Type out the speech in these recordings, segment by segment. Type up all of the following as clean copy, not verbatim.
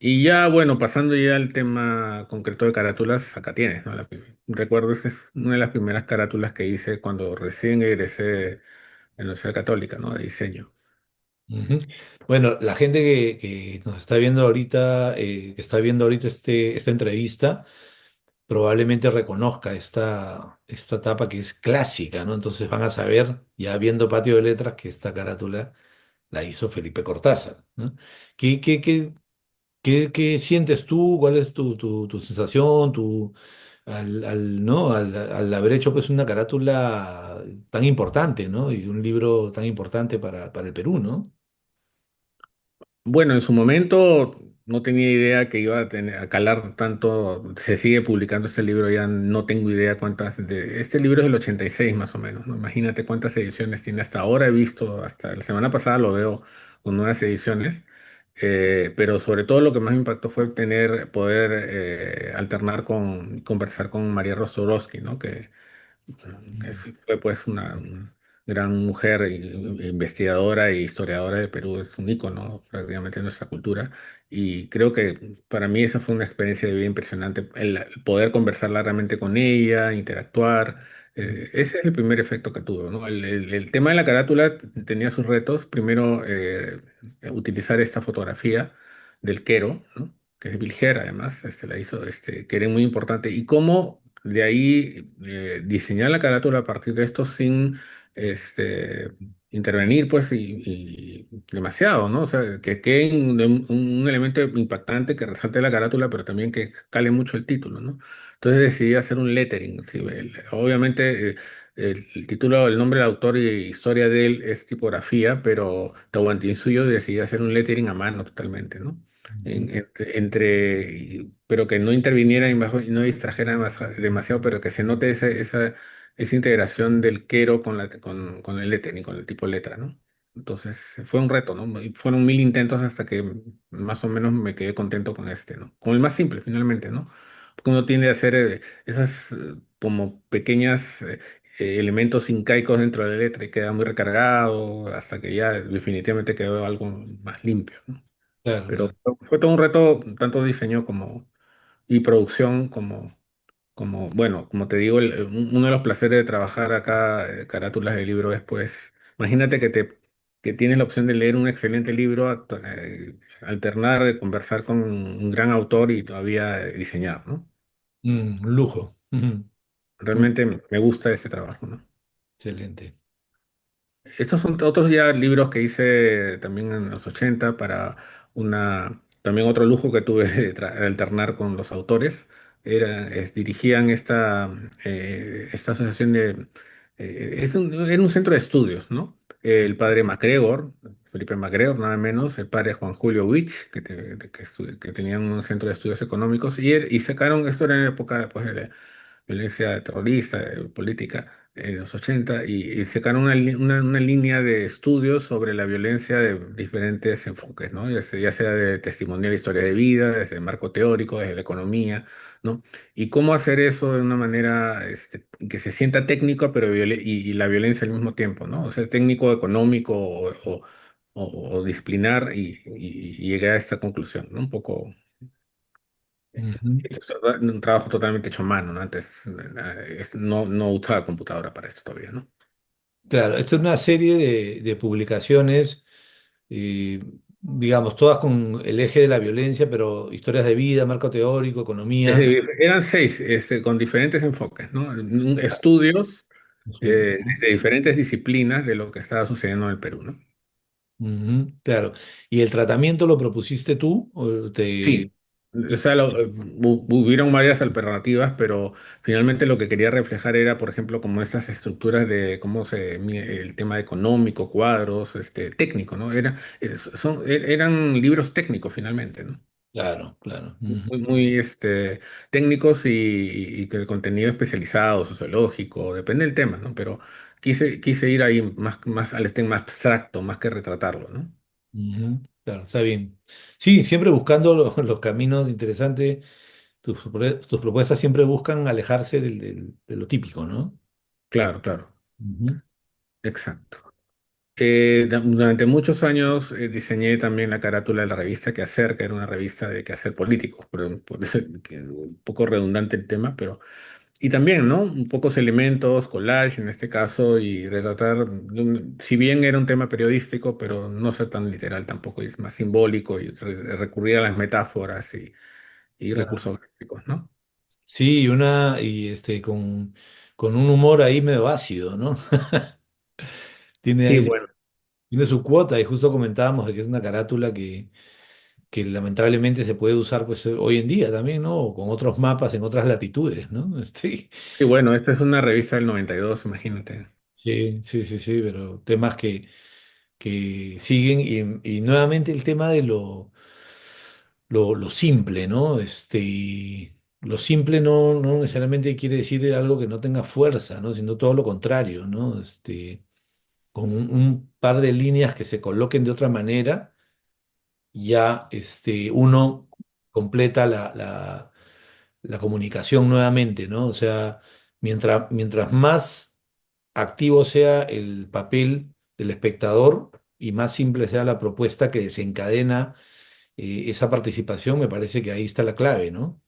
Y ya, bueno, pasando ya al tema concreto de carátulas, acá tienes, ¿no? Recuerdo, esa es una de las primeras carátulas que hice cuando recién egresé de la Universidad Católica, ¿no? De diseño. Ujú. Bueno, la gente que nos está viendo ahorita, que está viendo ahorita esta entrevista, probablemente reconozca esta tapa que es clásica, ¿no? Entonces van a saber, ya viendo Patio de Letras, que esta carátula la hizo Felipe Cortázar, ¿no? ¿Qué, qué, qué, qué sientes tú? ¿Cuál es tu sensación? ¿No? Al haber hecho pues una carátula tan importante, ¿no? Y un libro tan importante para el Perú, ¿no? Bueno, en su momento no tenía idea que iba a tener, a calar tanto. Se sigue publicando este libro, ya no tengo idea cuántas. Este libro es del 86 más o menos, ¿no? Imagínate cuántas ediciones tiene hasta ahora. He visto, hasta la semana pasada lo veo con nuevas ediciones. Pero sobre todo lo que más me impactó fue poder alternar conversar con María Rostowski, ¿no? Que Mm. sí fue pues una gran mujer, investigadora e historiadora de Perú, es un ícono prácticamente de nuestra cultura. Y creo que para mí esa fue una experiencia de vida impresionante, el poder conversar largamente con ella, interactuar. Ese es el primer efecto que tuvo, ¿no? El tema de la carátula tenía sus retos. Primero, utilizar esta fotografía del Quero, ¿no? Que es Vilger, además, la hizo, que era muy importante. Y cómo de ahí diseñar la carátula a partir de esto sin este, intervenir, pues, y demasiado, ¿no? O sea, que quede un elemento impactante que resalte la carátula, pero también que cale mucho el título, ¿no? Entonces decidí hacer un lettering. ¿Sí? Obviamente, el título, el nombre del autor y historia de él es tipografía, pero Tahuantinsuyo decidí hacer un lettering a mano totalmente, ¿no? Ujú. Pero que no interviniera y no distrajera demasiado, pero que se note esa integración del quero con el lettering, con el tipo letra, ¿no? Entonces fue un reto, ¿no? Y fueron 1000 intentos hasta que más o menos me quedé contento con este, ¿no? Con el más simple, finalmente, ¿no? Porque uno tiende a hacer esas como pequeñas elementos incaicos dentro de la letra y queda muy recargado hasta que ya definitivamente quedó algo más limpio, ¿no? Claro, Pero claro. fue todo un reto, tanto diseño y producción bueno, como te digo, uno de los placeres de trabajar acá, carátulas de libro es pues, imagínate que tienes la opción de leer un excelente libro, alternar, de conversar con un gran autor y todavía diseñar, ¿no? Un lujo. Ujú. Muy Realmente me gusta ese trabajo, ¿no? excelente. Estos son otros ya libros que hice también en los 80 para también otro lujo que tuve de alternar con los autores. Dirigían esta asociación era un centro de estudios, ¿no? El padre MacGregor, Felipe MacGregor, nada menos, el padre Juan Julio Witch, que tenían un centro de estudios económicos, y sacaron, esto era en la época después de la violencia terrorista, política en los 80 y sacaron una línea de estudios sobre la violencia de diferentes enfoques, ¿no? Ya sea de testimonial, historia de vida, desde el marco teórico, desde la economía, ¿no? Y cómo hacer eso de una manera que se sienta técnica, pero y la violencia al mismo tiempo, ¿no? O sea, técnico, económico o disciplinar y llegar a esta conclusión, ¿no? Un poco. Ujú. Es un trabajo totalmente hecho a mano, ¿no? Antes no usaba computadora para esto todavía, ¿no? Claro, esta es una serie de publicaciones, eh, digamos, todas con el eje de la violencia, pero historias de vida, marco teórico, economía. Eran seis, con diferentes enfoques, ¿no? Estudios desde diferentes disciplinas de lo que estaba sucediendo en el Perú, ¿no? Ujú, claro. ¿Y el tratamiento lo propusiste tú? Sí, o sea, hubieron varias alternativas, pero finalmente lo que quería reflejar era, por ejemplo, como estas estructuras de cómo el tema económico, cuadros, técnico, ¿no? Eran libros técnicos finalmente, ¿no? Claro, claro. Ujú, Muy técnicos y que el contenido especializado, sociológico, depende del tema, ¿no? Pero quise ir ahí más al más abstracto, más que retratarlo, ¿no? ujú, claro, está bien. Sí, siempre buscando los caminos interesantes. Tus propuestas siempre buscan alejarse de lo típico, ¿no? Claro, claro, Ujú. exacto. Durante muchos años diseñé también la carátula de la revista Quehacer, que era una revista de quehacer político, por eso que un poco redundante el tema, pero y también, ¿no? Un pocos elementos, collage en este caso, y retratar, si bien era un tema periodístico, pero no ser tan literal tampoco, es más simbólico y recurrir a las metáforas y Claro. recursos gráficos, ¿no? Sí, con un humor ahí medio ácido, ¿no? Tiene Sí, ahí, bueno. tiene su cuota y justo comentábamos de que es una carátula que lamentablemente se puede usar pues hoy en día también, ¿no? O con otros mapas en otras latitudes, ¿no? Sí, bueno, esta es una revista del 92, imagínate. Sí, sí, sí, sí, pero temas que siguen y nuevamente el tema de lo simple, ¿no? Lo simple no necesariamente quiere decir algo que no tenga fuerza, ¿no? Sino todo lo contrario, ¿no? Con un par de líneas que se coloquen de otra manera, ya uno completa la comunicación nuevamente, ¿no? O sea, mientras más activo sea el papel del espectador y más simple sea la propuesta que desencadena esa participación, me parece que ahí está la clave, ¿no?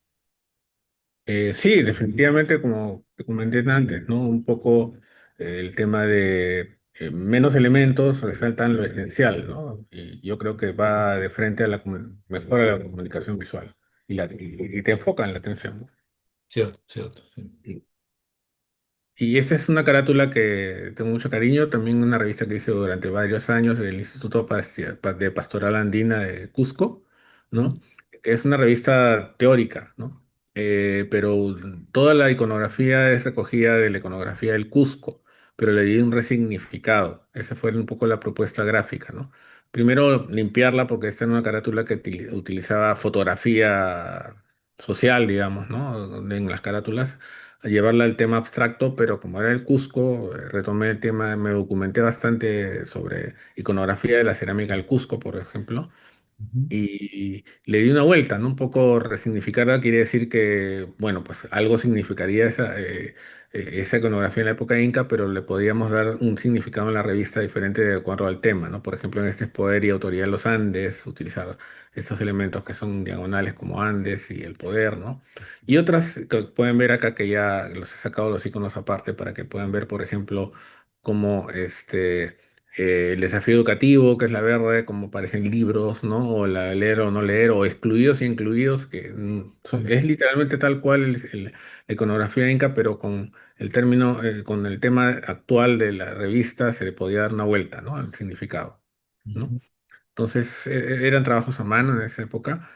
Sí, definitivamente, como te comenté antes, ¿no? Un poco el tema de menos elementos resaltan lo esencial, ¿no? Y yo creo que va de frente a mejora la comunicación visual y te enfoca en la atención. Cierto, cierto. Sí. ¿No? Y esta es una carátula que tengo mucho cariño, también una revista que hice durante varios años del Instituto de Pastoral Andina de Cusco, Ujú, ¿no? Que es una revista teórica, ¿no? Pero toda la iconografía es recogida de la iconografía del Cusco, pero le di un resignificado. Esa fue un poco la propuesta gráfica, ¿no? Primero limpiarla porque esta era una carátula que utilizaba fotografía social, digamos, ¿no? En las carátulas a llevarla al tema abstracto, pero como era el Cusco, retomé el tema, me documenté bastante sobre iconografía de la cerámica del Cusco, por ejemplo, ujú, y le di una vuelta, ¿no? Un poco resignificarla quiere decir que, bueno, pues algo significaría esa iconografía en la época inca, pero le podíamos dar un significado en la revista diferente de acuerdo al tema, ¿no? Por ejemplo, en este es poder y autoridad de los Andes, utilizar estos elementos que son diagonales como Andes y el poder, ¿no? Y otras que pueden ver acá que ya los he sacado los iconos aparte para que puedan ver, por ejemplo, cómo el desafío educativo, que es la verde, como aparecen libros, ¿no? O la leer o no leer, o excluidos y incluidos, que es literalmente tal cual la iconografía inca, pero con el término, con el tema actual de la revista se le podía dar una vuelta, ¿no? Al significado, ¿no? ujú, Entonces, eran trabajos a mano en esa época.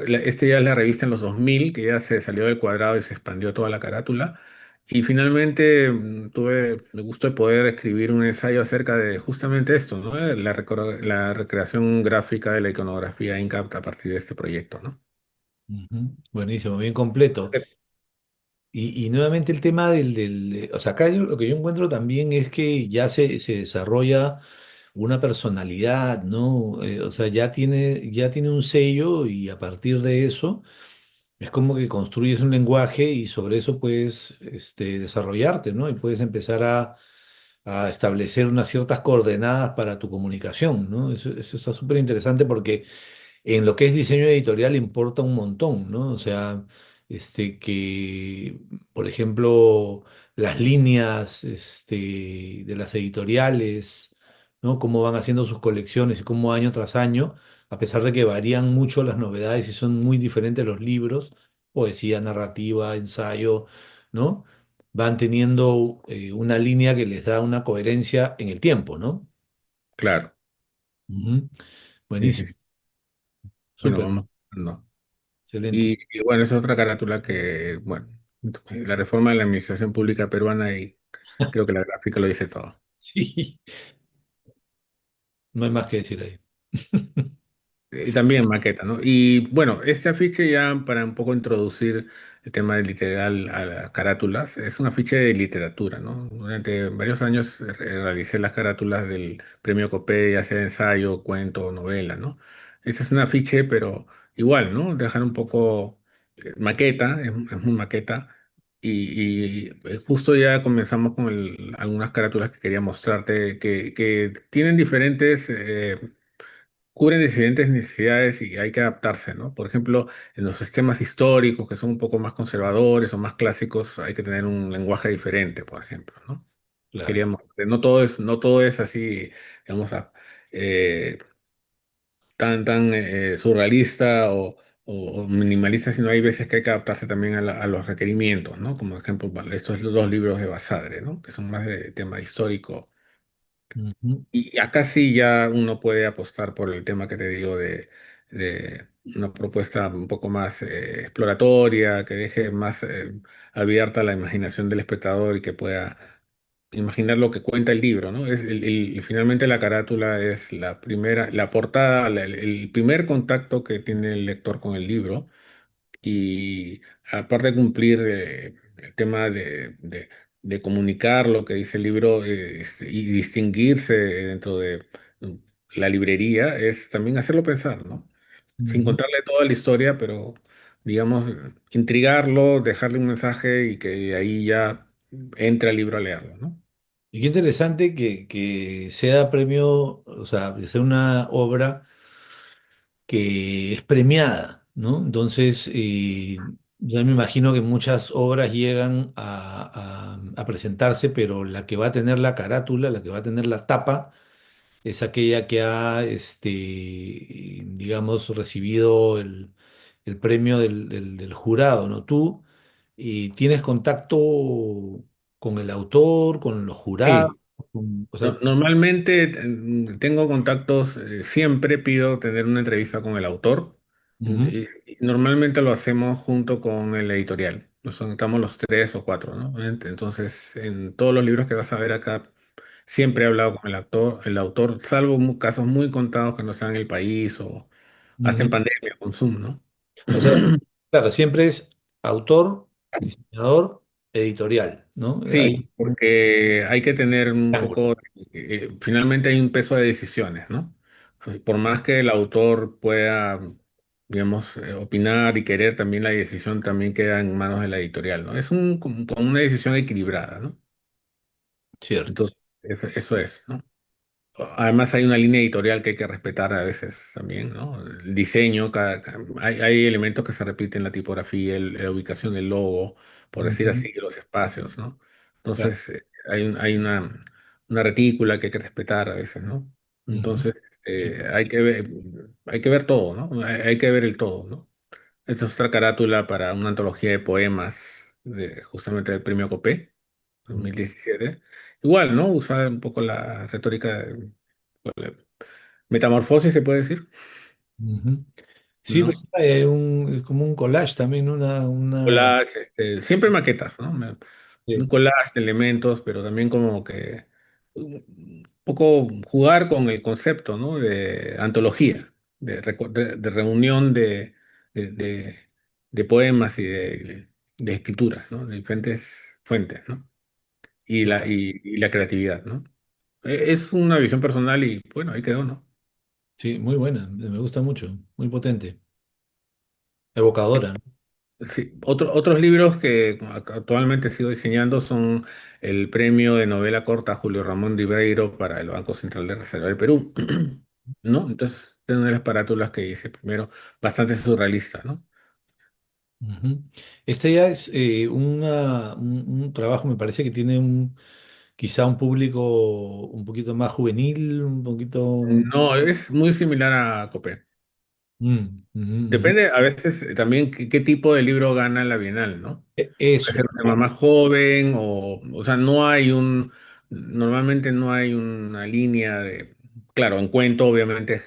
Este ya es la revista en los 2000 que ya se salió del cuadrado y se expandió toda la carátula. Y finalmente tuve el gusto de poder escribir un ensayo acerca de justamente esto, ¿no? La recreación gráfica de la iconografía inca a partir de este proyecto, ¿no? ujú. Buenísimo, bien completo. Y nuevamente el tema o sea, acá lo que yo encuentro también es que ya se desarrolla una personalidad, ¿no? O sea, ya tiene un sello y a partir de eso es como que construyes un lenguaje y sobre eso puedes, desarrollarte, ¿no? Y puedes empezar a establecer unas ciertas coordenadas para tu comunicación, ¿no? Eso está súper interesante porque en lo que es diseño editorial importa un montón, ¿no? O sea, que, por ejemplo, las líneas, de las editoriales, ¿no? Cómo van haciendo sus colecciones y cómo año tras año, a pesar de que varían mucho las novedades y son muy diferentes los libros, poesía, narrativa, ensayo, ¿no? Van teniendo una línea que les da una coherencia en el tiempo, ¿no? Claro. Ujú. Sí, sí, Buenísimo, sí. Bueno, súper, vamos. No. excelente. Y bueno, esa es otra carátula que, bueno, la reforma de la administración pública peruana y creo que la gráfica lo dice todo. Sí, no hay más que decir ahí. Y también maqueta, ¿no? Y bueno, este afiche ya para un poco introducir el tema del literal a las carátulas, es un afiche de literatura, ¿no? Durante varios años realicé las carátulas del premio Copé, ya sea ensayo, cuento o novela, ¿no? Este es un afiche, pero igual, ¿no? Dejar un poco maqueta, es muy maqueta, justo ya comenzamos con algunas carátulas que quería mostrarte que tienen diferentes, cubren diferentes necesidades y hay que adaptarse, ¿no? Por ejemplo, en los sistemas históricos que son un poco más conservadores o más clásicos, hay que tener un lenguaje diferente, por ejemplo, ¿no? Claro. Queríamos, no todo es así, digamos, eh, tan surrealista o minimalista, sino hay veces que hay que adaptarse también a los requerimientos, ¿no? Como ejemplo, vale, estos dos libros de Basadre, ¿no? Que son más de tema histórico. Ujú, Y acá sí ya uno puede apostar por el tema que te digo de una propuesta un poco más exploratoria, que deje más abierta la imaginación del espectador y que pueda imaginar lo que cuenta el libro, ¿no? Finalmente la carátula es la primera, la portada, el primer contacto que tiene el lector con el libro y aparte de cumplir el tema de comunicar lo que dice el libro y distinguirse dentro de la librería, es también hacerlo pensar, ¿no? Sin ujú. contarle toda la historia, pero digamos, intrigarlo, dejarle un mensaje y que de ahí ya entre al libro a leerlo, ¿no? Y qué interesante que sea premio, o sea, que sea una obra que es premiada, ¿no? Entonces, ya me imagino que muchas obras llegan a presentarse, pero la que va a tener la carátula, la que va a tener la tapa, es aquella que ha, digamos, recibido el premio del jurado, ¿no? Tú tienes contacto con el autor, con los jurados, Sí, o sea, Normalmente tengo contactos, siempre pido tener una entrevista con el autor ujú, y normalmente lo hacemos junto con el editorial. Nos sentamos los tres o cuatro, ¿no? Entonces, en todos los libros que vas a ver acá, siempre he hablado con el autor, salvo casos muy contados que no sean en el país o hasta en ujú. pandemia con Zoom, ¿no? O sea, claro, siempre es autor, diseñador, editorial, ¿no? Hay Sí, un porque hay que tener un triángulo. poco, finalmente hay un peso de decisiones, ¿no? Por más que el autor pueda, digamos, opinar y querer, también la decisión también queda en manos de la editorial, ¿no? Es como una decisión equilibrada, ¿no? Cierto. Entonces, eso es, ¿no? Además hay una línea editorial que hay que respetar a veces también, ¿no? El diseño, hay elementos que se repiten, la tipografía, la ubicación del logo, por decir Ujú, así, los espacios, ¿no? claro. Entonces hay una retícula que hay que respetar a veces, ¿no? Ujú, Entonces sí, hay que ver todo, ¿no? Hay que ver el todo, ¿no? Esta es otra carátula para una antología de poemas justamente del premio Copé. ujú, 2017. Igual, ¿no? Usa un poco la retórica de la metamorfosis, se puede decir, ujú. Sí, ¿no? pues hay es como un collage también, Collage, siempre maquetas, ¿no? Un sí, collage de elementos, pero también como que un poco jugar con el concepto, ¿no? De antología, de reunión de, de- de poemas y de escrituras, ¿no? De diferentes fuentes, ¿no? Y la creatividad, ¿no? Es una visión personal y bueno, ahí quedó, ¿no? sí, muy buena, me gusta mucho, muy potente, evocadora, ¿no? Sí, otros libros que actualmente sigo diseñando son el premio de novela corta Julio Ramón Ribeiro para el Banco Central de Reserva del Perú, ¿no? Entonces, es una de las parátulas que hice primero, bastante surrealista, ¿no? Ujú. Este ya es un trabajo, me parece que tiene quizá un público un poquito más juvenil, un poquito... No, es muy similar a Copé. Ujú, ujú. Depende a veces también qué tipo de libro gana la Bienal, ¿no? Puede Eso. ser un tema más joven o sea, normalmente no hay una línea claro, en cuento obviamente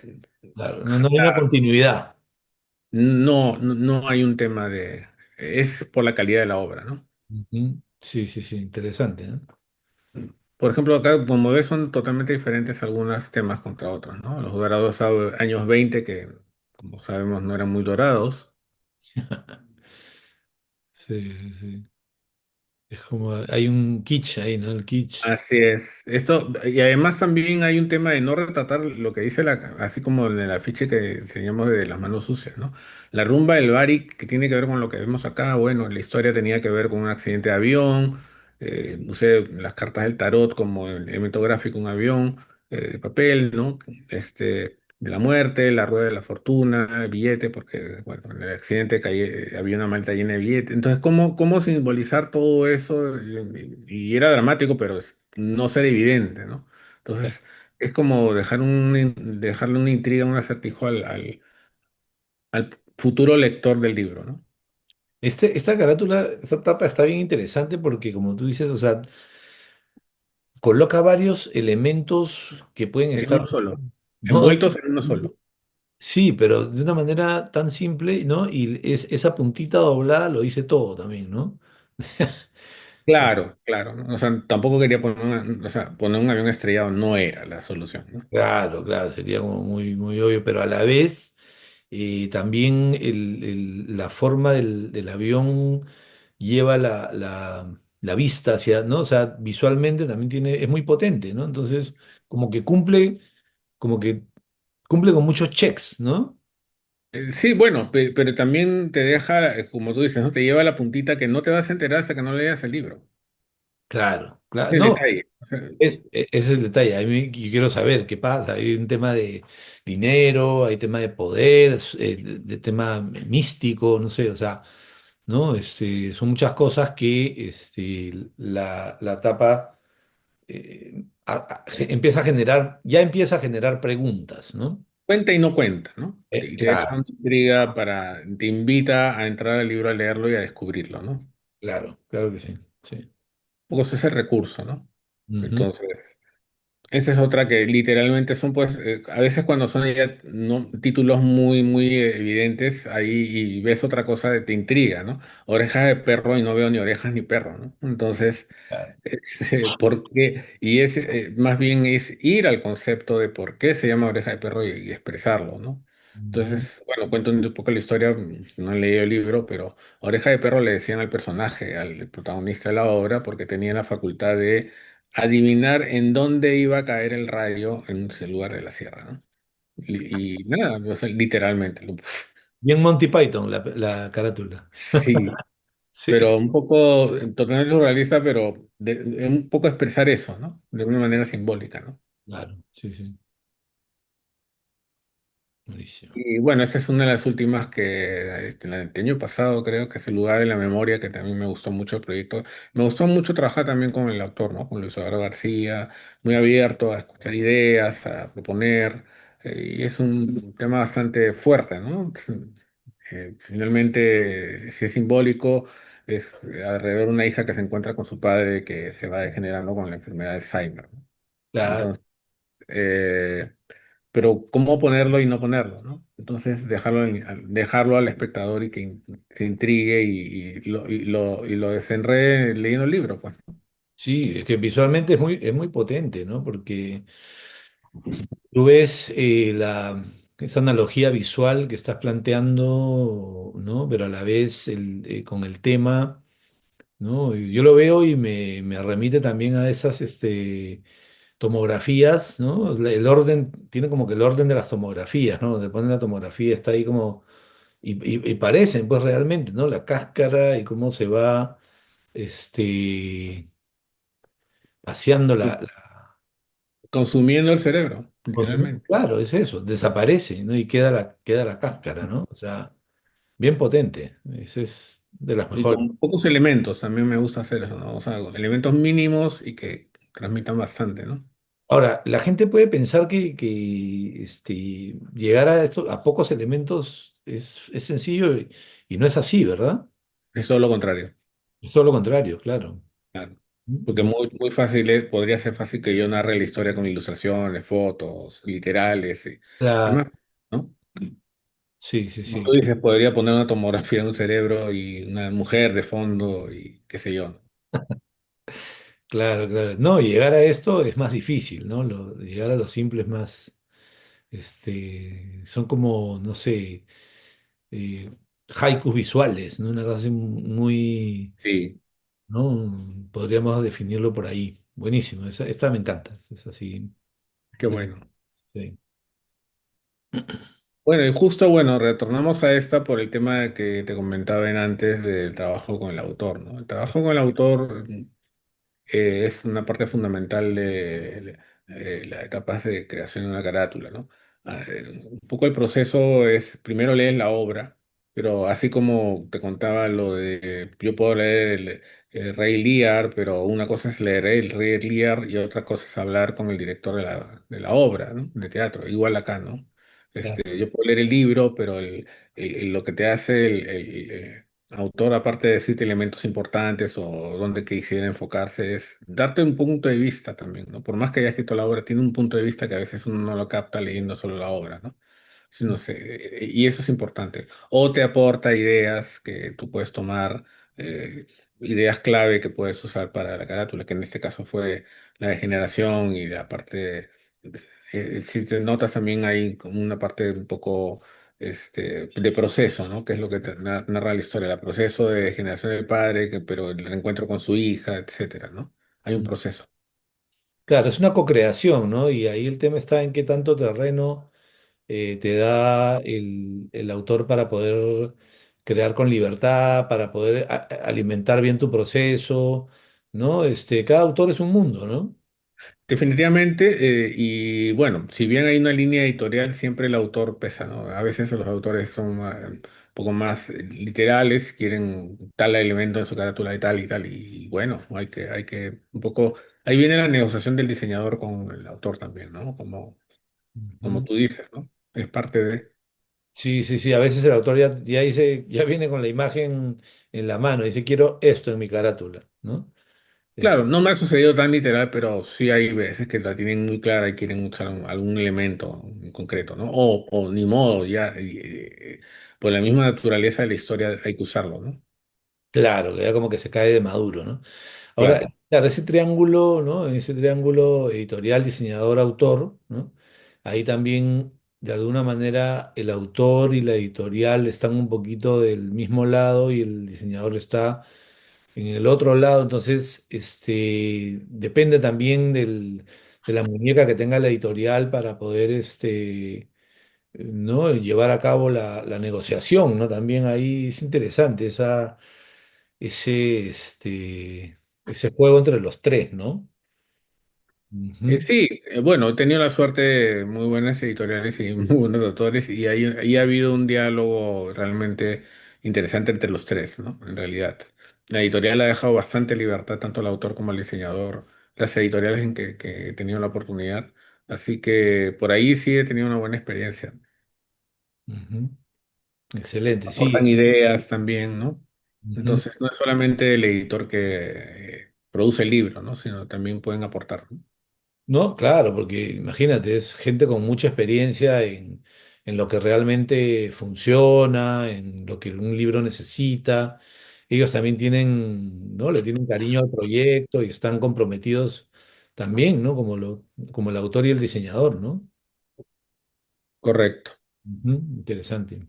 Claro, no hay una continuidad. no hay un tema es por la calidad de la obra, ¿no? Ujú. Sí, sí, sí, interesante, ¿eh? Por ejemplo, acá, como ves, son totalmente diferentes algunos temas contra otros, ¿no? Los dorados años 20 que, como sabemos, no eran muy dorados. Sí, sí, sí. Es como, hay un kitsch ahí, ¿no? El kitsch. Así es. Esto, y además también hay un tema de no retratar lo que dice así como en el afiche que enseñamos de las manos sucias, ¿no? La rumba del Bari, que tiene que ver con lo que vemos acá, bueno, la historia tenía que ver con un accidente de avión, usé las cartas del tarot como el elemento gráfico, un avión de papel, ¿no? De la muerte, la rueda de la fortuna, el billete, porque, bueno, en el accidente había una maleta llena de billetes. Entonces, ¿cómo simbolizar todo eso? Y era dramático, pero no ser evidente, ¿no? Entonces, es como dejarle una intriga, un acertijo al futuro lector del libro, ¿no? Esta carátula, esta tapa está bien interesante porque, como tú dices, o sea, coloca varios elementos que pueden En estar, uno solo, ¿no? envueltos en uno solo. Sí, pero de una manera tan simple, ¿no? Y esa puntita doblada lo dice todo también, ¿no? Claro, claro, ¿no? O sea, tampoco quería o sea, poner un avión estrellado no era la solución, ¿no? Claro, claro, sería como muy, muy obvio, pero a la vez también la forma del avión lleva la vista hacia, ¿no? O sea, visualmente también tiene, es muy potente, ¿no? Entonces, como que cumple, como que cumple con muchos checks, ¿no? Sí, bueno, pero también te deja, como tú dices, ¿no? Te lleva a la puntita que no te vas a enterar hasta que no leas el libro. Claro, Es claro, el no, detalle. O sea, es el detalle. A mí yo quiero saber qué pasa. Hay un tema de dinero, hay tema de poder, de tema místico, no sé, o sea, ¿no? Son muchas cosas que la tapa empieza a generar, ya empieza a generar preguntas, ¿no? cuenta y no cuenta, ¿no? Y te deja Claro, una intriga te invita a entrar al libro a leerlo y a descubrirlo, ¿no? Un claro, claro que sí. Sí. poco ese es el recurso, ¿no? Ujú. Entonces, esa es otra que literalmente son, pues, a veces cuando son ya títulos muy evidentes, ahí y ves otra cosa te intriga, ¿no? Orejas de perro y no veo ni orejas ni perro, ¿no? Entonces, Claro. ¿por qué? Y más bien es ir al concepto de por qué se llama oreja de perro y expresarlo, ¿no? Ujú. Entonces, bueno, cuento un poco la historia, no he leído el libro, pero oreja de perro le decían al personaje, al protagonista de la obra, porque tenía la facultad de adivinar en dónde iba a caer el rayo en un lugar de la sierra, ¿no? Y nada, o sea, literalmente lo puse. Bien Monty Python, la carátula. Sí, Sí, pero un poco totalmente surrealista, pero un poco expresar eso, ¿no? De una manera simbólica, ¿no? claro, sí, sí. Buenísimo. Y bueno, esta es una de las últimas que, el año pasado creo que es el lugar de la memoria, que también me gustó mucho el proyecto. Me gustó mucho trabajar también con el autor, ¿no? Con Luis Eduardo García, muy abierto a escuchar ideas, a proponer, y es un tema bastante fuerte, ¿no? Finalmente, si es simbólico, es alrededor de una hija que se encuentra con su padre que se va degenerando con la enfermedad de Alzheimer, ¿no? Claro, Entonces, eh, pero cómo ponerlo y no ponerlo, ¿no? Entonces dejarlo al espectador y que se intrigue y lo desenrede leyendo el libro, pues. sí, es que visualmente es muy potente, ¿no? Porque tú ves esa analogía visual que estás planteando, ¿no? Pero a la vez con el tema, ¿no? Y yo lo veo y me remite también a esas tomografías, ¿no? El orden, tiene como que el orden de las tomografías, ¿no? Donde ponen la tomografía, está ahí como, y parecen, pues realmente, ¿no? La cáscara y cómo se va, este, vaciando Consumiendo el cerebro, literalmente. claro, es eso, desaparece, ¿no? Y queda la cáscara, ¿no? O sea, bien potente. Ese es de las Y mejores. con pocos elementos también me gusta hacer eso, ¿no? O sea, elementos mínimos y que transmitan bastante, ¿no? Ahora, la gente puede pensar que llegar a esto, a pocos elementos es sencillo y no es así, ¿verdad? Es todo lo contrario. Es todo lo contrario, claro. Claro. Porque Mm. muy fácil podría ser fácil que yo narre la historia con ilustraciones, fotos, literales, y Claro, demás, ¿no? sí, sí, Como tú sí. dices, podría poner una tomografía de un cerebro y una mujer de fondo y qué sé yo, ¿no? Claro, claro. No, y llegar a esto es más difícil, ¿no? Llegar a lo simple es más, son como, no sé, haikus visuales, ¿no? Una cosa así muy, Sí. ¿no? Podríamos definirlo por ahí. Buenísimo, esta me encanta, es así. Qué bueno. Sí. Bueno, y justo, bueno, retornamos a esta por el tema que te comentaba en antes del trabajo con el autor, ¿no? El trabajo con el autor es una parte fundamental de las etapas de creación de una carátula, ¿no? Un poco el proceso es, primero lees la obra, pero así como te contaba lo de, yo puedo leer el Rey Lear, pero una cosa es leer el Rey Lear y otra cosa es hablar con el director de la obra, ¿no? De teatro, igual acá, ¿no? Claro. Yo puedo leer el libro, pero lo que te hace autor, aparte de decirte elementos importantes o dónde quisiera enfocarse, es darte un punto de vista también, ¿no? Por más que haya escrito la obra, tiene un punto de vista que a veces uno no lo capta leyendo solo la obra, ¿no? Sí, no sé, y eso es importante. O te aporta ideas que tú puedes tomar, ideas clave que puedes usar para la carátula, que en este caso fue la degeneración y la parte, si te notas también hay como una parte un poco de proceso, ¿no? Que es lo que narra la historia, el proceso de degeneración del padre, pero el reencuentro con su hija, etcétera, ¿no? Hay un proceso. Claro, es una co-creación, ¿no? Y ahí el tema está en qué tanto terreno te da el autor para poder crear con libertad, para poder alimentar bien tu proceso, ¿no? Cada autor es un mundo, ¿no? Definitivamente, y bueno, si bien hay una línea editorial, siempre el autor pesa, ¿no? A veces los autores son un poco más literales, quieren tal elemento en su carátula y tal, y bueno, hay que un poco, ahí viene la negociación del diseñador con el autor también, ¿no? Como Ujú. tú dices, ¿no? Es parte de... Sí, sí, sí. A veces el autor ya dice, ya viene con la imagen en la mano, dice, quiero esto en mi carátula, ¿no? Claro, Es, no me ha sucedido tan literal, pero sí hay veces que la tienen muy clara y quieren usar algún elemento en concreto, ¿no? O ni modo, ya, por la misma naturaleza de la historia hay que usarlo, ¿no? claro, que ya como que se cae de maduro, ¿no? Ahora, Claro. claro, ese triángulo, ¿no? En ese triángulo editorial, diseñador, autor, ¿no? Ahí también, de alguna manera, el autor y la editorial están un poquito del mismo lado y el diseñador está en el otro lado. Entonces, depende también de la muñeca que tenga la editorial para poder, ¿no? Llevar a cabo la negociación, ¿no? También ahí es interesante ese, este, ese juego entre los tres, ¿no? Ujú, Sí, bueno, he tenido la suerte de muy buenas editoriales y muy buenos autores y ahí ha habido un diálogo realmente interesante entre los tres, ¿no? En realidad. La editorial ha dejado bastante libertad tanto al autor como al diseñador, las editoriales en que he tenido la oportunidad. Así que por ahí sí he tenido una buena experiencia. ujú. Excelente, sí. Aportan ideas también, ¿no? Ujú. Entonces no es solamente el editor que produce el libro, ¿no? Sino también pueden aportar, ¿no? No, claro, porque imagínate, es gente con mucha experiencia en lo que realmente funciona, en lo que un libro necesita. Ellos también tienen, ¿no? Le tienen cariño al proyecto y están comprometidos también, ¿no? Como el autor y el diseñador, ¿no? Correcto. Ujú, interesante.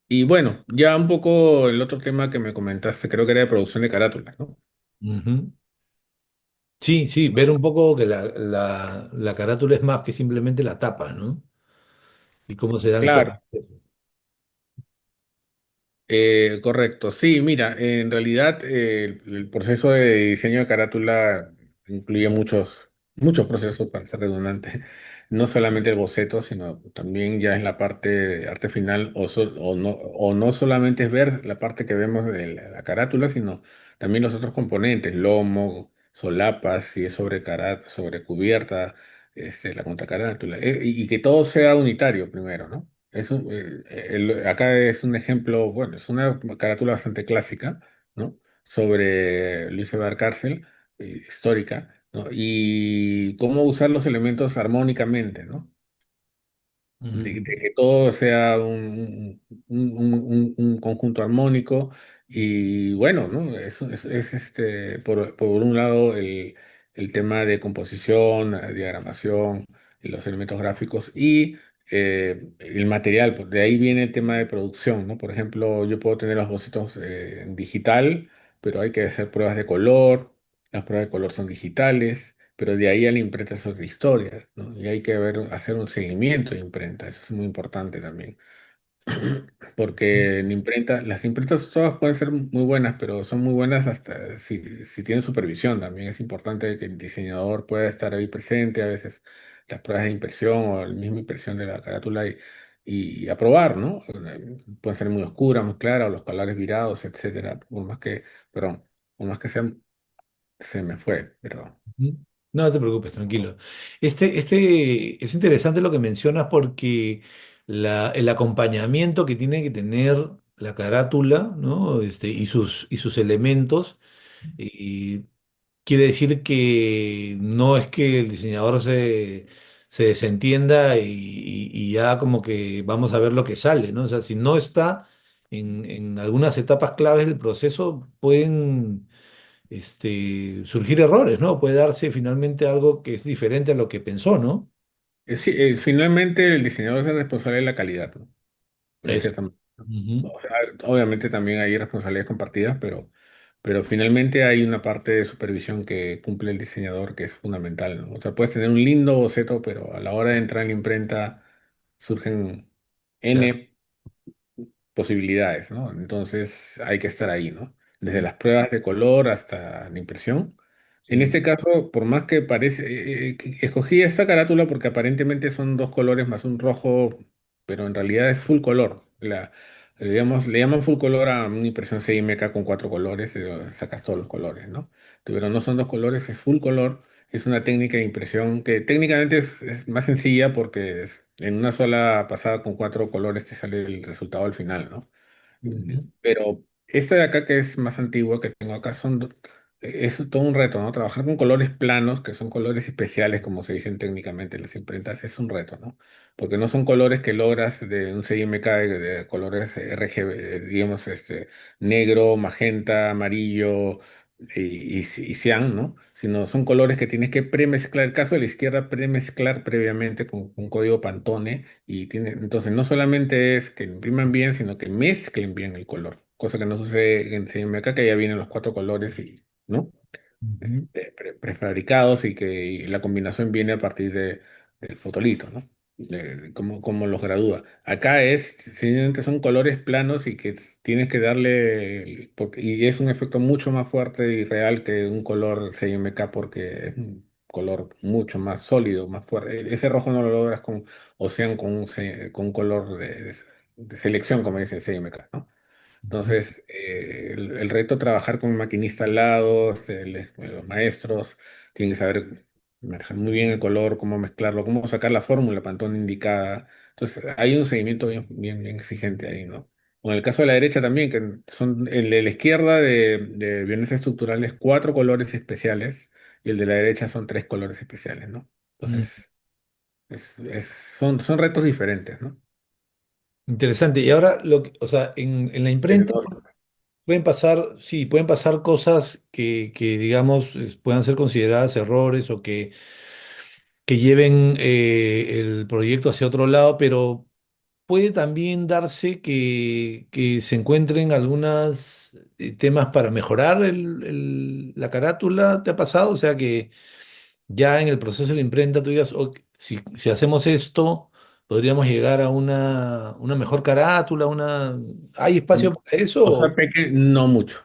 Y bueno, ya un poco el otro tema que me comentaste, creo que era de producción de carátulas, ¿no? Ujú. Sí, sí, ver un poco que la carátula es más que simplemente la tapa, ¿no? Y cómo se dan estos Claro. procesos. Correcto, sí, mira, en realidad el proceso de diseño de carátula incluye muchos procesos para ser redundante, no solamente el boceto, sino también ya es la parte de arte final o no solamente es ver la parte que vemos de la carátula, sino también los otros componentes, lomo, solapas, si es sobre cubierta, la contracarátula, y que todo sea unitario primero, ¿no? Acá es un ejemplo, bueno, es una carátula bastante clásica, ¿no? Sobre Luis Cárcel, histórica, ¿no? Y cómo usar los elementos armónicamente, ¿no? De Ujú, que todo sea un conjunto armónico y bueno, ¿no? Por un lado el tema de composición, diagramación, y los elementos gráficos y el material, pues de ahí viene el tema de producción, ¿no? Por ejemplo, yo puedo tener los bocetos en digital, pero hay que hacer pruebas de color, las pruebas de color son digitales, pero de ahí a la imprenta es otra historia, ¿no? Y hay que hacer un seguimiento de imprenta, eso es muy importante también. Porque en imprenta, las imprentas todas pueden ser muy buenas, pero son muy buenas hasta si tienen supervisión. También es importante que el diseñador pueda estar ahí presente, a veces las pruebas de impresión o la misma impresión de la carátula y aprobar, ¿no? Pueden ser muy oscuras, muy claras, o los colores virados, etcétera. Perdón, por más que sean, se me fue, perdón. Ujú. No te preocupes, tranquilo. Es interesante lo que mencionas porque el acompañamiento que tiene que tener la carátula, ¿no? Y sus elementos, y quiere decir que no es que el diseñador se desentienda y ya como que vamos a ver lo que sale, ¿no? O sea, si no está en algunas etapas claves del proceso, pueden surgir errores, ¿no? Puede darse finalmente algo que es diferente a lo que pensó, ¿no? Sí, finalmente el diseñador es el responsable de la calidad, ¿no? De Eso. cierta manera. Ujú, O sea, obviamente también hay responsabilidades compartidas, pero finalmente hay una parte de supervisión que cumple el diseñador que es fundamental, ¿no? O sea, puedes tener un lindo boceto, pero a la hora de entrar en la imprenta surgen claro, N posibilidades, ¿no? Entonces hay que estar ahí, ¿no? Desde mm, las pruebas de color hasta la impresión. En sí, este caso, por más que parece, que escogí esta carátula porque aparentemente son dos colores más un rojo, pero en realidad es full color. Le llaman full color a una impresión CMK con cuatro colores, sacas todos los colores, ¿no? Pero no son dos colores, es full color. Es una técnica de impresión que técnicamente es más sencilla porque en una sola pasada con cuatro colores te sale el resultado al final, ¿no? ujú, Pero esta de acá que es más antigua que tengo acá es todo un reto, ¿no? Trabajar con colores planos, que son colores especiales, como se dicen técnicamente en las imprentas, es un reto, ¿no? Porque no son colores que logras de un CMYK de colores RGB, digamos, negro, magenta, amarillo y cian, ¿no? Sino son colores que tienes que premezclar. El caso de la izquierda, premezclar previamente con un código Pantone entonces, no solamente es que impriman bien, sino que mezclen bien el color, cosa que no sucede en CMYK, que ya vienen los cuatro colores ¿no? ujú, Prefabricados y la combinación viene a partir del fotolito, ¿no? Cómo los gradúa. Acá simplemente son colores planos y que tienes que y es un efecto mucho más fuerte y real que un color CMK porque es un color mucho más sólido, más fuerte. Ese rojo no lo logras con Ocean con un color de selección, como dice el CMK, ¿no? ujú, Entonces, el reto trabajar con un maquinista al lado, los maestros tienen que saber manejar muy bien el color, cómo mezclarlo, cómo sacar la fórmula Pantone indicada. Entonces, hay un seguimiento bien exigente ahí, ¿no? O en el caso de la derecha también, que son el de la izquierda de bienes estructurales, cuatro colores especiales, y el de la derecha son tres colores especiales, ¿no? mm. Entonces, son retos diferentes, ¿no? Interesante. Y ahora, o sea, en la imprenta Tecnológicos. pueden pasar, sí, pueden pasar cosas que digamos, puedan ser consideradas errores o que lleven el proyecto hacia otro lado, pero puede también darse que se encuentren algunos temas para mejorar la carátula. ¿Te ha pasado? O sea, que ya en el proceso de la imprenta tú digas: "Ok, si hacemos esto, podríamos llegar a una mejor carátula, ¿hay espacio para O sea, eso?" no mucho.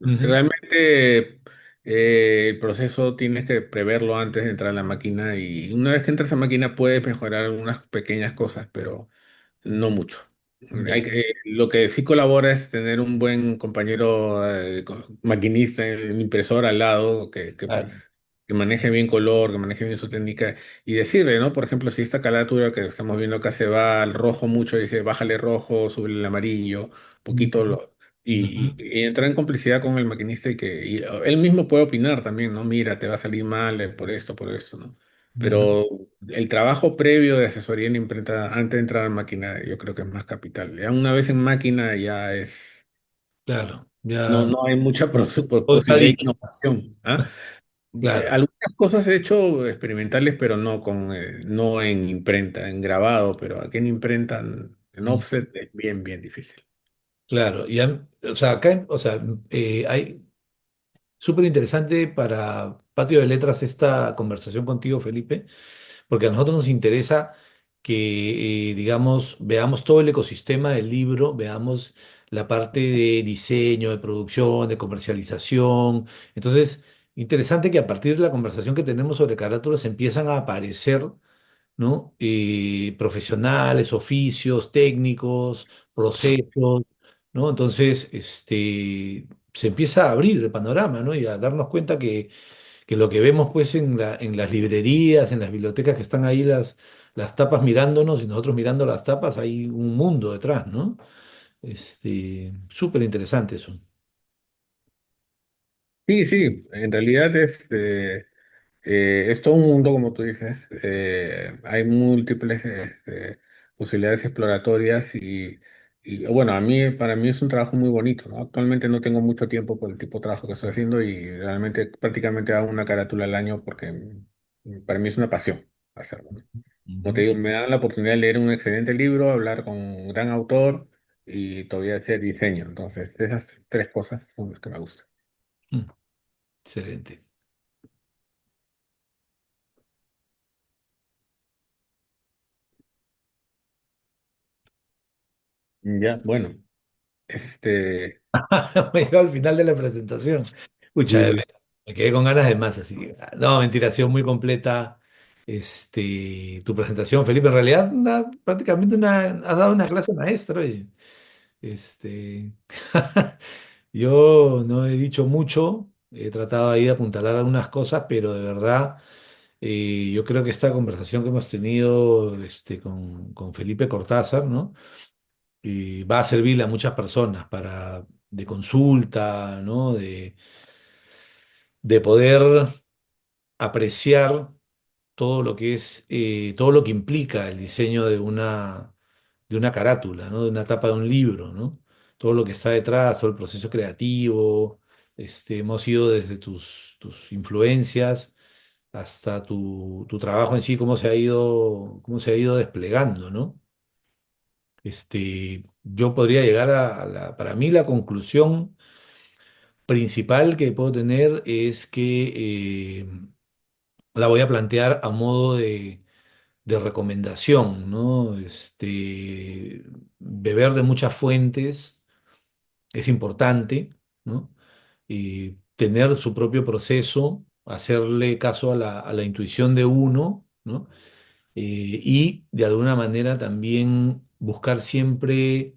Ujú, Realmente el proceso tienes que preverlo antes de entrar a la máquina y una vez que entras a la máquina puedes mejorar algunas pequeñas cosas, pero no mucho. ya, Lo que sí colabora es tener un buen compañero maquinista, un impresor al lado claro. que maneje bien color, que maneje bien su técnica y decirle, ¿no? Por ejemplo, si esta carátula que estamos viendo acá se va al rojo mucho, dice, bájale rojo, sube el amarillo, poquito Ujú, ujú, y entrar en complicidad con el maquinista y él mismo puede opinar también, ¿no? Mira, te va a salir mal por esto, ¿no? ujú. Pero el trabajo previo de asesoría en imprenta antes de entrar a máquina, yo creo que es más capital. Ya una vez en máquina ya Claro, ya no hay mucha todo está posibilidad de dicho. innovación. ¿Ah? Claro. Algunas cosas he hecho experimentales, pero no en imprenta, en grabado, pero aquí en imprenta, en offset, es bien difícil. Claro, o sea, acá, o sea, hay. súper interesante para Patio de Letras esta conversación contigo, Felipe, porque a nosotros nos interesa que, digamos, veamos todo el ecosistema del libro, veamos la parte de diseño, de producción, de comercialización. Entonces, interesante que a partir de la conversación que tenemos sobre carátulas empiezan a aparecer, ¿no? Profesionales, oficios, técnicos, procesos, ¿no? Entonces, se empieza a abrir el panorama, ¿no? Y a darnos cuenta que lo que vemos pues en las librerías, en las bibliotecas que están ahí las tapas mirándonos y nosotros mirando las tapas, hay un mundo detrás, ¿no? Súper interesante eso. Sí, sí, en realidad es todo un mundo, como tú dices. Hay múltiples posibilidades exploratorias y, bueno, para mí es un trabajo muy bonito, ¿no? Actualmente no tengo mucho tiempo por el tipo de trabajo que estoy haciendo y realmente prácticamente hago una carátula al año porque para mí es una pasión hacerlo, ¿no? Como te Ujú. digo, me dan la oportunidad de leer un excelente libro, hablar con un gran autor y todavía hacer diseño. Entonces, esas tres cosas son las que me gustan. Mm, excelente. Ya, bueno, este... Me llegó al final de la presentación. Escucha, Sí, sí. me quedé con ganas de más, así. No, mentira, ha sido muy completa tu presentación, Felipe. En realidad, prácticamente has dado una clase maestra. Oye. Este, yo no he dicho mucho, he tratado ahí de apuntalar algunas cosas, pero de verdad, yo creo que esta conversación que hemos tenido con Felipe Cortázar, ¿no? Y va a servirle a muchas personas de consulta, ¿no? De poder apreciar todo lo que todo lo que implica el diseño de una carátula, ¿no? De una tapa de un libro, ¿no? Todo lo que está detrás, todo el proceso creativo. Hemos ido desde tus influencias hasta tu trabajo en sí, cómo se ha ido desplegando, ¿no? Yo podría llegar para mí la conclusión principal que puedo tener es que la voy a plantear a modo de recomendación, ¿no? Beber de muchas fuentes es importante, ¿no? Y tener su propio proceso, hacerle caso a a la intuición de uno, ¿no? Y de alguna manera también buscar siempre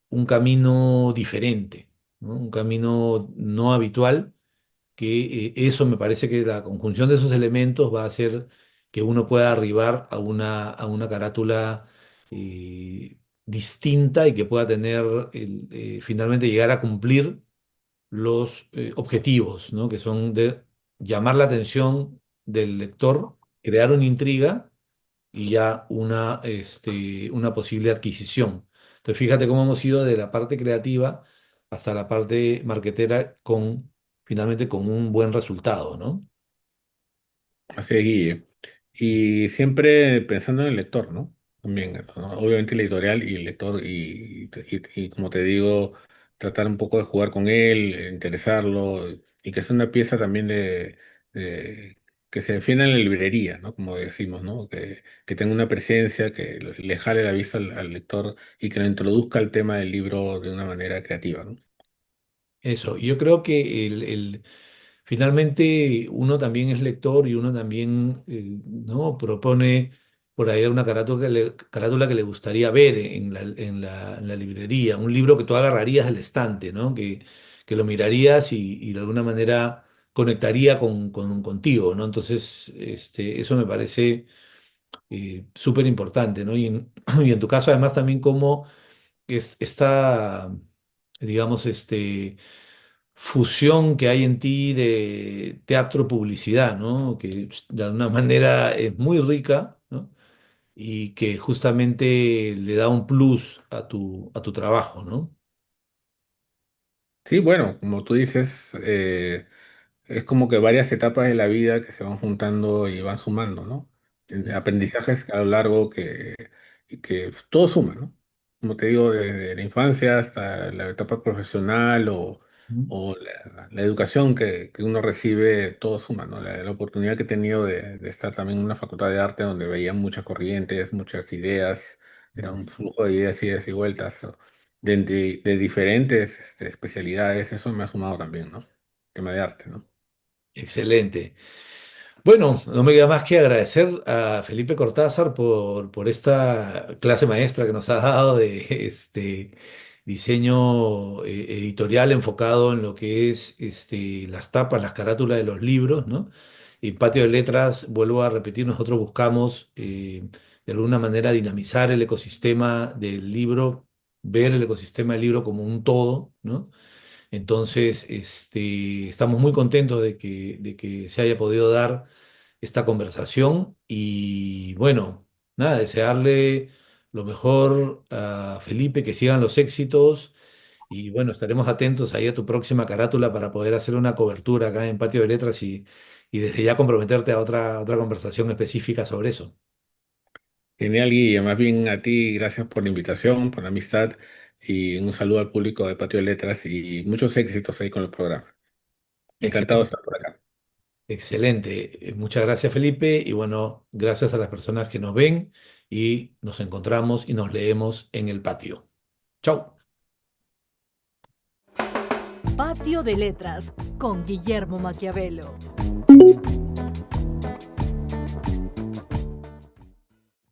un camino diferente, ¿no? Un camino no habitual que eso me parece que la conjunción de esos elementos va a hacer que uno pueda arribar a una carátula distinta y que pueda tener, finalmente llegar a cumplir los objetivos, ¿no? Que son de llamar la atención del lector, crear una intriga y ya una posible adquisición. Entonces, fíjate cómo hemos ido de la parte creativa hasta la parte marketera finalmente con un buen resultado, ¿no? Así es, Guille. Y siempre pensando en el lector, ¿no? También, ¿no? Obviamente el editorial y el lector, y como te digo, tratar un poco de jugar con él, interesarlo, y que sea una pieza también de- que se defienda en la librería, ¿no? Como decimos, ¿no? Que tenga una presencia, que le jale la vista al lector y que lo introduzca al tema del libro de una manera creativa, ¿no? Eso, yo creo que finalmente uno también es lector y uno también ¿no? propone por ahí una carátula que le gustaría ver en la librería, un libro que tú agarrarías del estante, ¿no? Que lo mirarías y de alguna manera conectaría contigo, ¿no? Entonces, eso me parece súper importante, ¿no? Y en tu caso, además, también cómo esta, digamos, fusión que hay en ti de teatro-publicidad, ¿no? Que de alguna manera es muy rica, ¿no? Y que justamente le da un plus a a tu trabajo, ¿no? Sí, bueno, como tú dices, es como que varias etapas de la vida que se van juntando y van sumando, ¿no? Aprendizajes a lo largo y que todo suma, ¿no? Como te digo, desde la infancia hasta la etapa profesional Ujú. o la educación que uno recibe, todo suma, ¿no? La oportunidad que he tenido de estar también en una facultad de arte donde veía muchas corrientes, muchas ideas, era un flujo de ideas y vueltas, ¿no? De diferentes especialidades, eso me ha sumado también, ¿no? Tema de arte, ¿no? Excelente. Bueno, no me queda más que agradecer a Felipe Cortázar por esta clase maestra que nos ha dado de diseño editorial enfocado en lo que es las tapas, las carátulas de los libros, ¿no? Y Patio de Letras, vuelvo a repetir, nosotros buscamos de alguna manera dinamizar el ecosistema del libro, ver el ecosistema del libro como un todo, ¿no? Entonces, estamos muy contentos de que se haya podido dar esta conversación y bueno, nada, desearle lo mejor a Felipe, que sigan los éxitos y bueno, estaremos atentos ahí a tu próxima carátula para poder hacer una cobertura acá en Patio de Letras y desde ya comprometerte a otra conversación específica sobre eso. Genial, Guille. Más bien a ti, gracias por la invitación, por la amistad y un saludo al público de Patio de Letras y muchos éxitos ahí con el programa. Encantado de Excelente. estar por acá. Excelente. Muchas gracias, Felipe. Y bueno, gracias a las personas que nos ven y nos encontramos y nos leemos en el patio. Chau. Patio de Letras con Guillermo Maquiavelo.